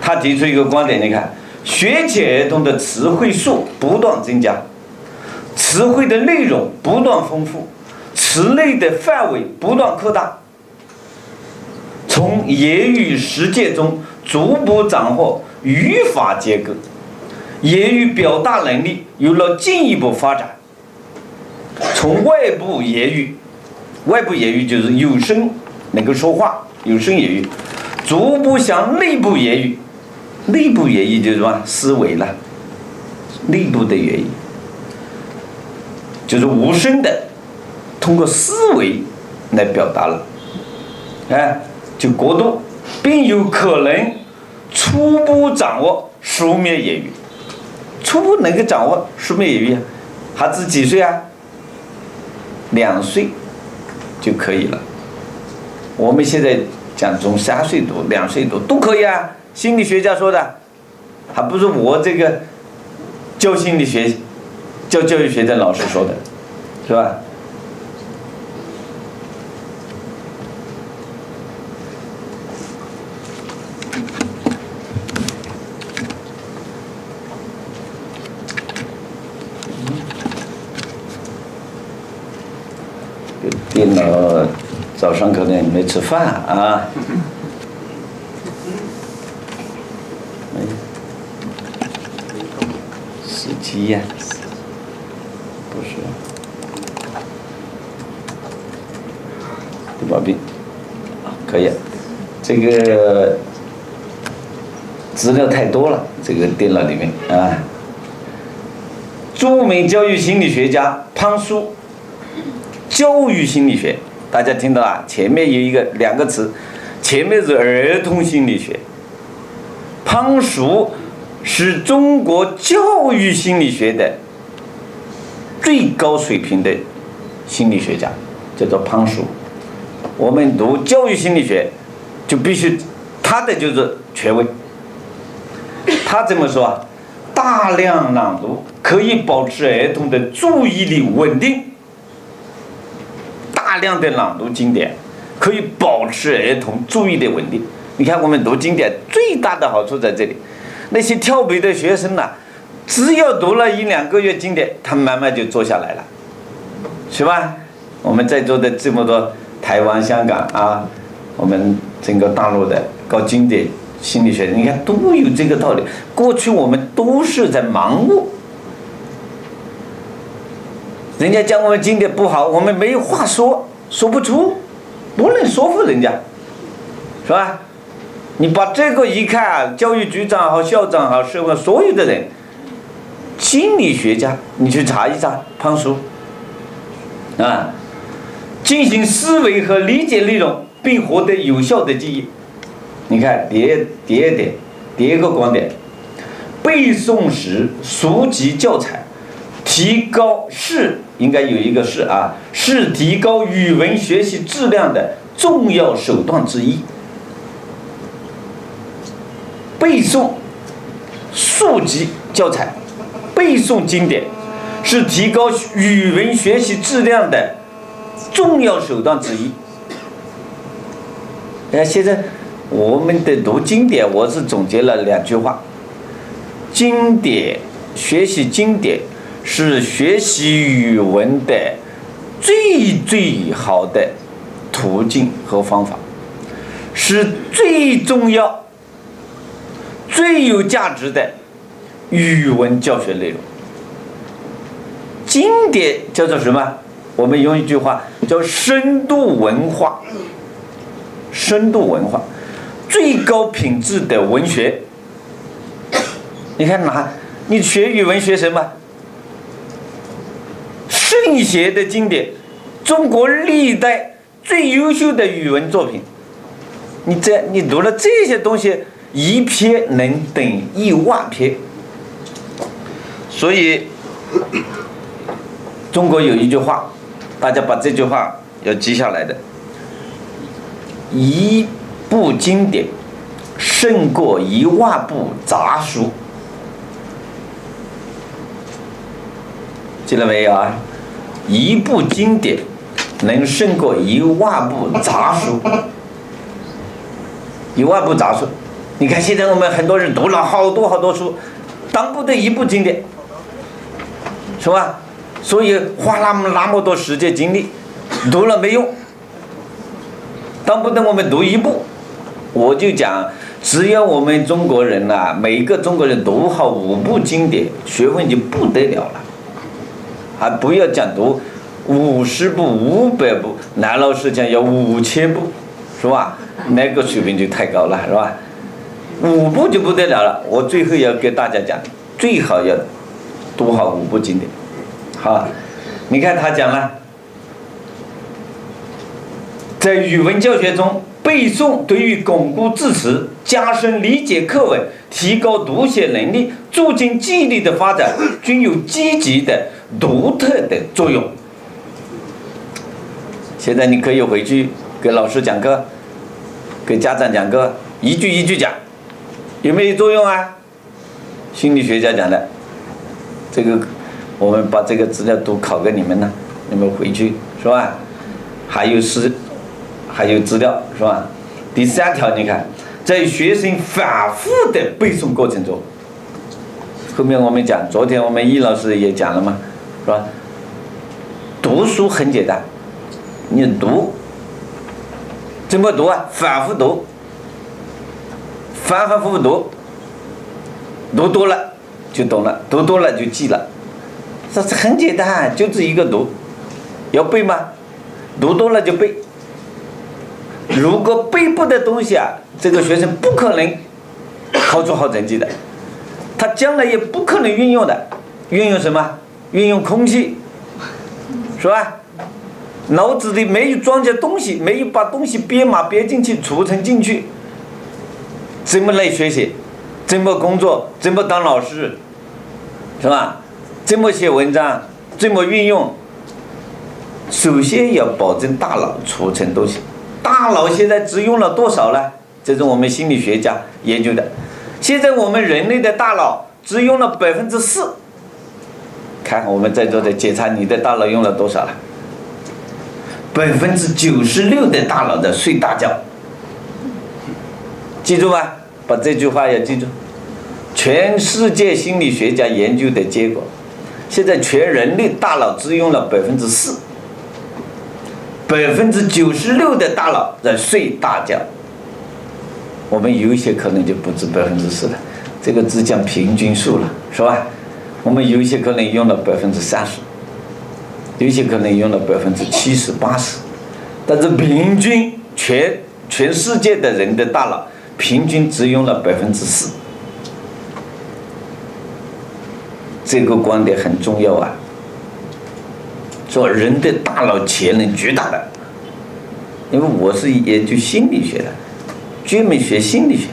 他提出一个观点，你看，学前儿童的词汇数不断增加，词汇的内容不断丰富，词类的范围不断扩大，从言语实践中逐步掌握语法结构，言语表达能力有了进一步发展。从外部言语就是有声能够说话，有声言语，逐步向内部言语，内部言语就是什么？思维了，内部的言语就是无声的，通过思维来表达了，就过渡，并有可能初步掌握书面言语，初步能够掌握书面言语，孩子几岁啊？2岁就可以了。我们现在讲从3岁多、2岁多都可以啊。心理学家说的，还不是我这个教心理学、教育学的老师说的，是吧？电脑早上可能没吃饭啊。17呀，不是，第8病，可以。这个资料太多了，这个电脑里面啊。著名教育心理学家潘苏。教育心理学，大家听到啊？前面有2个词，前面是儿童心理学。潘叔是中国教育心理学的最高水平的心理学家，叫做潘叔。我们读教育心理学，就必须他的就是权威。他这么说啊？大量朗读可以保持儿童的注意力稳定。大量的朗读经典可以保持儿童注意力稳定。你看我们读经典最大的好处在这里，那些跳笔的学生啊，只要读了1-2个月经典，他慢慢就坐下来了，是吧？我们在座的这么多台湾、香港啊，我们整个大陆的搞经典心理学的，你看都有这个道理。过去我们都是在盲目，人家讲我们经典不好，我们没有话说，说不出，不能说服人家，是吧？你把这个一看啊，教育局长好、校长好、社会所有的人，心理学家，你去查一查潘叔啊，进行思维和理解内容，并获得有效的记忆。你看第二个观点，背诵时熟记教材，提高应该有一个是提高语文学习质量的重要手段之一。背诵、熟记教材、背诵经典，是提高语文学习质量的重要手段之一。现在我们的读经典，我是总结了2句话：学习经典是学习语文的最好的途径和方法，是最重要、最有价值的语文教学内容。经典叫做什么？我们用一句话叫深度文化。深度文化，最高品质的文学。你看你学语文学什么？圣贤的经典，中国历代最优秀的语文作品。你读了这些东西，一篇能等10000篇。所以中国有一句话，大家把这句话要记下来的：一部经典胜过10000部杂书。记了没有啊？一部经典能胜过10000部杂书。10000部杂书，你看现在我们很多人读了好多书，当不得一部经典，是吧？所以花那么多时间精力，读了没用，当不得我们读一部。我就讲，只要我们中国人啊，每一个中国人读好5部经典，学问就不得了了。还不要讲读50部、500部，南老师讲要5000部，是吧？那个水平就太高了，是吧？5部就不得了了。我最后要给大家讲，最好要读好5部经典。好，你看他讲了，在语文教学中，背诵对于巩固字词、加深理解课文、提高读写能力、促进记忆力的发展，均有积极的、独特的作用。现在你可以回去给老师讲课，给家长讲课，一句一句讲，有没有作用啊？心理学家讲的，这个我们把这个资料都考给你们了，你们回去是吧？还有资料是吧？第3条，你看，在学生反复的背诵过程中，后面我们讲，昨天我们易老师也讲了嘛，是吧？读书很简单，你读怎么读啊？反复读，反复读，读多了就懂了，读多了就记了，这很简单，就这一个读。要背吗？读多了就背。如果背不的东西啊，这个学生不可能考出好成绩的，他将来也不可能运用的。运用什么？运用空气，是吧？脑子里没有装着东西，没有把东西编码编进去、储存进去，怎么来学习？怎么工作？怎么当老师？是吧？怎么写文章？怎么运用？首先要保证大脑储存东西。大脑现在只用了多少呢？这是我们心理学家研究的。现在我们人类的大脑只用了4%。看我们在座的检查你的大脑用了多少了？96%的大脑在睡大觉。记住吧，把这句话要记住。全世界心理学家研究的结果，现在全人类大脑只用了4%，96%的大脑在睡大觉。我们有一些可能就不止4%了，这个只讲平均数了，是吧？我们有一些可能用了30%，有一些可能用了70%、80%，但是平均全世界的人的大脑平均只用了4%。这个观点很重要啊。说人的大脑潜能巨大的，因为我是研究心理学的，专门学心理学。